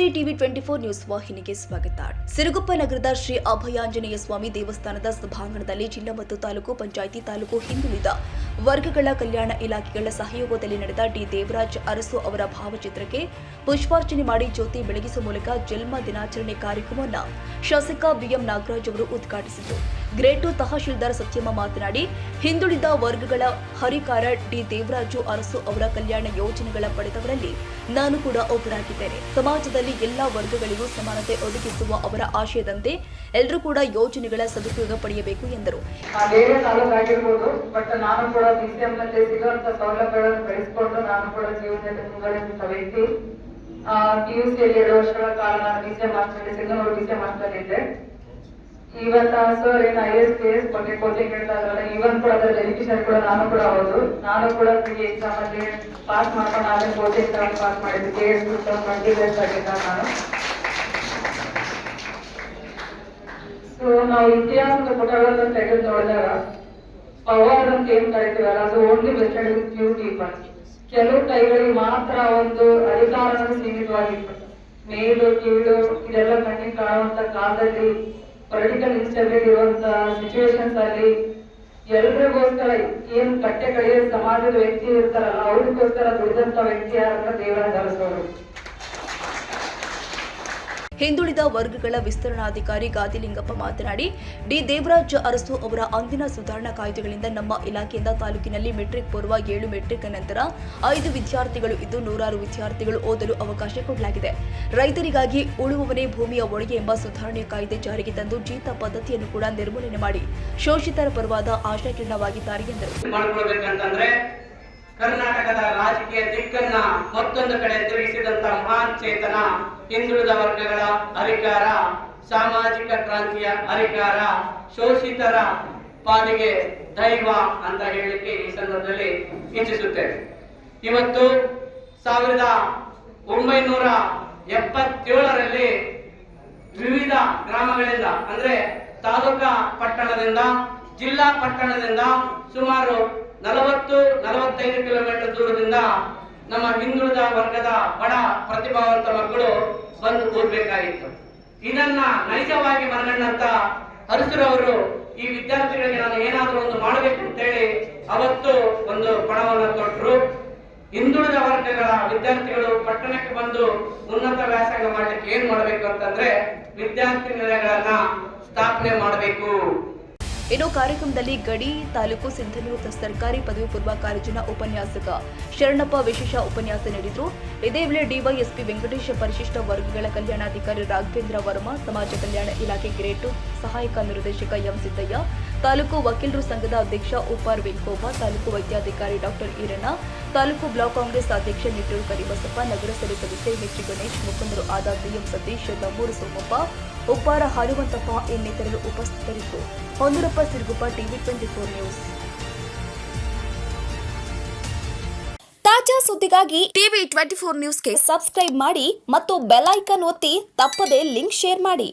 ನಮಸ್ತೆ. TV 24 news ವಾಹಿನಿಗೆ ಸ್ವಾಗತ. ಸಿರುಗುಪ್ಪ ನಗರದ ಶ್ರೀ ಅಭಯಾಂಜನೇಯ ಸ್ವಾಮಿ ದೇವಸ್ಥಾನದ ಸಭಾಂಗಣದಲ್ಲಿ ಜಿಲ್ಲಾ ಮತ್ತು ತಾಲೂಕು ಪಂಚಾಯಿತಿ ತಾಲೂಕು ಹಿಂದುಳಿದ ವರ್ಗಗಳ ಕಲ್ಯಾಣ ಇಲಾಖೆಗಳ ಸಹಯೋಗದಲ್ಲಿ ನಡೆದ ಡಿ ದೇವರಾಜ್ ಅರಸು ಅವರ ಭಾವಚಿತ್ರಕ್ಕೆ ಪುಷ್ಪಾರ್ಚನೆ ಮಾಡಿ ಜ್ಯೋತಿ ಬೆಳಗಿಸುವ ಮೂಲಕ ಜನ್ಮ ದಿನಾಚರಣೆ ಕಾರ್ಯಕ್ರಮವನ್ನು ಶಾಸಕ ಬಿಎಂ ನಾಗರಾಜ್ ಅವರು ಉದ್ಘಾಟಿಸಿದರು. ಗ್ರೇಡ್ 2 ತಹಶೀಲ್ದಾರ್ ಸತ್ಯಮ್ಮ ಮಾತನಾಡಿ, ಹಿಂದುಳಿದ ವರ್ಗಗಳ ಹರಿಕಾರ ಡಿ ದೇವರಾಜು ಅರಸು ಅವರ ಕಲ್ಯಾಣ ಯೋಜನೆಗಳ ಪಡೆದವರಲ್ಲಿ ನಾನು ಕೂಡ ಒಬ್ಬರಾಗಿದ್ದೇನೆ. ಸಮಾಜದಲ್ಲಿ ಎಲ್ಲಾ ವರ್ಗಗಳಿಗೂ ಸಮಾನತೆ ಒದಗಿಸುವ ಅವರ ಆಶಯದಂತೆ ಎಲ್ಲರೂ ಕೂಡ ಯೋಜನೆಗಳ ಸದುಪಯೋಗ ಪಡೆಯಬೇಕು ಎಂದರು. ಬೇರೆ ತಾಲೂಕಾಗಿರ್ಬೋದು, ಬಟ್ ನಾನು ಕೂಡ ಬಿಸಿಎಂನಲ್ಲಿ ಸಿಗುವಂತ ಸೌಲಭ್ಯಗಳನ್ನು ಬೆಳೆಸಿಕೊಂಡು ನಾನು ಕೂಡ ಜೀವನದಲ್ಲಿ ಮುಂದುವರೆದಂತ ವ್ಯಕ್ತಿ. PUCಯಲ್ಲಿ 2 ವರ್ಷಗಳ ಕಾಲ ನಾನು ಬಿಸಿಎಂ ಮಾಸ್ಟರ್ ಸಿಂಗನೂರು ಬಿಸಿಎಂ ಮಾಸ್ಟರ್ ಇದ್ದೆ. ಇವತ್ತ ಸರ್ ಏನು IAS KS ಬಗ್ಗೆ ಕೋಚಿಂಗ್ ಹೇಳ್ತಾ ಇದ್ರಲ್ಲ, ಇವನ್ ಕೂಡ ಅದರ ಬೆನಿಫಿಷಿಯರ್ ಕೂಡ ನಾನು ಕೂಡ ಹೌದು. ನಾನು ಕೂಡ ಎಕ್ಸಾಮ್ ಅಲ್ಲಿ ಪಾಸ್ ಮಾಡ್ಕೊಂಡು ಆಮೇಲೆ ಕೋಚಿಂಗ್ ತಗೊಂಡು ಪಾಸ್ ಮಾಡಿದ್ದೆ. KS 2020 ಆಗಿದ್ದ ನಾನು. ಸೊ ನಾವು ಇತಿಹಾಸದ ಪುಟಗಳನ್ನು ತೆಗೆದು ನೋಡಿದಾಗ ಪವರ್ ಅಂತ ಏನ್ ಕರಿತೀವಲ್ಲ, ಅದು only vested with few people. ಕೆಲವು ಕೈಗಳಿಗೆ ಮಾತ್ರ ಒಂದು ಅಧಿಕಾರನ ಸೀಮಿತವಾಗಿತ್ತು. ಮೇಲು ಕೀಳು ಇದೆಲ್ಲ ಕಣ್ಣಿಗೆ ಕಾಣುವಂತ ಕಾಲದಲ್ಲಿ, ಪೊಲಿಟಿಕಲ್ ಇನ್ಸ್ಟೆಬಿಲಿಟಿ ಇರುವಂತ ಸಿಚುವೇಶನ್ಸ್ ಅಲ್ಲಿ ಎಲ್ರಿಗೋಸ್ಕರ ಏನ್ ಕಟ್ಟೆ ಕಡೆಯ ಸಮಾಜದ ವ್ಯಕ್ತಿ ಇರ್ತಾರಲ್ಲ, ಅವ್ರಿಗೋಸ್ಕರ ದುಡಿದಂತ ವ್ಯಕ್ತಿ ಯಾರಂದ್ರೆ ದೇವರಾಜ ಅರಸು ಅವರು. ಹಿಂದುಳಿದ ವರ್ಗಗಳ ವಿಸ್ತರಣಾಧಿಕಾರಿ ಗಾದಿಲಿಂಗಪ್ಪ ಮಾತನಾಡಿ, ಡಿ ದೇವರಾಜ್ ಅರಸು ಅವರ ಅಂದಿನ ಸುಧಾರಣಾ ಕಾಯ್ದೆಗಳಿಂದ ನಮ್ಮ ಇಲಾಖೆಯಿಂದ ತಾಲೂಕಿನಲ್ಲಿ ಮೆಟ್ರಿಕ್ ಪೂರ್ವ 7, ಮೆಟ್ರಿಕ್ ನಂತರ 5 ವಿದ್ಯಾರ್ಥಿಗಳು ಇದ್ದು 100 ವಿದ್ಯಾರ್ಥಿಗಳು ಓದಲು ಅವಕಾಶ ಕೊಡಲಾಗಿದೆ. ರೈತರಿಗಾಗಿ ಉಳುವವನೇ ಭೂಮಿಯ ಒಡೆಗೆ ಎಂಬ ಸುಧಾರಣೆಯ ಕಾಯ್ದೆ ಜಾರಿಗೆ ತಂದು ಜೀತ ಪದ್ಧತಿಯನ್ನು ಕೂಡ ನಿರ್ಮೂಲನೆ ಮಾಡಿ ಶೋಷಿತರ ಪರವಾದ ಆಶಾಕಿರಣವಾಗಿದ್ದಾರೆ ಎಂದರು. ಕರ್ನಾಟಕದ ರಾಜಕೀಯ ದಿಕ್ಕನ್ನ ಮತ್ತೊಂದು ಕಡೆ ತಿರುಗಿಸಿದಂತ ಮಹಾನ್ ಚೇತನ, ಹಿಂದುಳಿದ ವರ್ಗಗಳ ಹರಿಕಾರ, ಸಾಮಾಜಿಕ ಕ್ರಾಂತಿಯ ಹರಿಕಾರ, ಶೋಷಿತರ ಪಾಲಿಗೆ ದೈವ ಅಂತ ಹೇಳಲಿಕ್ಕೆ ಈ ಸಂದರ್ಭದಲ್ಲಿ ಇಚ್ಛಿಸುತ್ತೇವೆ. ಇವತ್ತು 1977ರಲ್ಲಿ ವಿವಿಧ ಗ್ರಾಮಗಳಿಂದ, ಅಂದ್ರೆ ತಾಲೂಕಾ ಪಟ್ಟಣದಿಂದ, ಜಿಲ್ಲಾ ಪಟ್ಟಣದಿಂದ ಸುಮಾರು 40-45 ಕಿಲೋಮೀಟರ್ ದೂರದಿಂದ ನಮ್ಮ ಹಿಂದುಳಿದ ವರ್ಗದ ಬಡ ಪ್ರತಿಭಾವಂತ ಮಕ್ಕಳು ಬಂದು ಓದಬೇಕಾಗಿತ್ತು. ಇದನ್ನ ನೈಜವಾಗಿ ಮನಗಂಡಂತ ಅರಸುರವರು ಈ ವಿದ್ಯಾರ್ಥಿಗಳಿಗೆ ನಾನು ಏನಾದರೂ ಒಂದು ಮಾಡಬೇಕು ಅಂತೇಳಿ ಅವತ್ತು ಒಂದು ಪಣವನ್ನು ಕೊಟ್ಟರು. ಹಿಂದುಳಿದ ವರ್ಗಗಳ ವಿದ್ಯಾರ್ಥಿಗಳು ಪಟ್ಟಣಕ್ಕೆ ಬಂದು ಉನ್ನತ ವ್ಯಾಸಂಗ ಮಾಡ್ಲಿಕ್ಕೆ ಏನ್ ಮಾಡಬೇಕು ಅಂತಂದ್ರೆ ವಿದ್ಯಾರ್ಥಿ ನಿಲಯಗಳನ್ನ ಸ್ಥಾಪನೆ ಮಾಡಬೇಕು. ಇನ್ನು ಕಾರ್ಯಕ್ರಮದಲ್ಲಿ ಗಡಿ ತಾಲೂಕು ಸಿಂಧನೂರು ಸರ್ಕಾರಿ ಪದವಿ ಪೂರ್ವ ಕಾಲೇಜಿನ ಉಪನ್ಯಾಸಕ ಶರಣಪ್ಪ ವಿಶೇಷ ಉಪನ್ಯಾಸ ನೀಡಿದರು. ಇದೇ ವೇಳೆ ಡಿವೈಎಸ್ಪಿ ವೆಂಕಟೇಶ, ಪರಿಶಿಷ್ಟ ವರ್ಗಗಳ ಕಲ್ಯಾಣಾಧಿಕಾರಿ ರಾಘವೇಂದ್ರ ವರ್ಮಾ, ಸಮಾಜ ಕಲ್ಯಾಣ ಇಲಾಖೆ ಗ್ರೇಡ್ 2 ಸಹಾಯಕ ನಿರ್ದೇಶಕ ಎಂ ಸಿದ್ದಯ್ಯ, ತಾಲೂಕು ವಕೀಲರು ಸಂಘದ ಅಧ್ಯಕ್ಷ ಉಪಾರ್ ವೆಂಕೋಬ, ತಾಲೂಕು ವೈದ್ಯಾಧಿಕಾರಿ ಡಾಕ್ಟರ್ ಈರಣ್ಣ, ತಾಲೂಕು ಬ್ಲಾಕ್ ಕಾಂಗ್ರೆಸ್ ಅಧ್ಯಕ್ಷ ನಿಟ್ಟೂರು ಕರಿಬಸಪ್ಪ, ನಗರಸಭೆ ಸದಸ್ಯ ಎಚ್ ಗಣೇಶ್, ಮುಖಂಡರು ಆದ ಬಿಎಂ ಸತೀಶ್, ದಮ್ಮೂರು ಸೋಮಪ್ಪ, ಉಪ್ಪಾರ ಹನುಮಂತಪ್ಪ ಇನ್ನಿತರರು ಉಪಸ್ಥಿತರಿದ್ದರು. ಹೊಂದೂರಪ್ಪ, ಸಿರುಗುಪ್ಪ, ಟಿವಿ 24 ನ್ಯೂಸ್. ತಾಜಾ ಸುದ್ದಿಗಾಗಿ ಟಿವಿ 24 ನ್ಯೂಸ್ಗೆ ಸಬ್ಸ್ಕ್ರೈಬ್ ಮಾಡಿ ಮತ್ತು ಬೆಲ್ ಐಕಾನ್ ಒತ್ತಿ ತಪ್ಪದೇ ಲಿಂಕ್ ಶೇರ್ ಮಾಡಿ.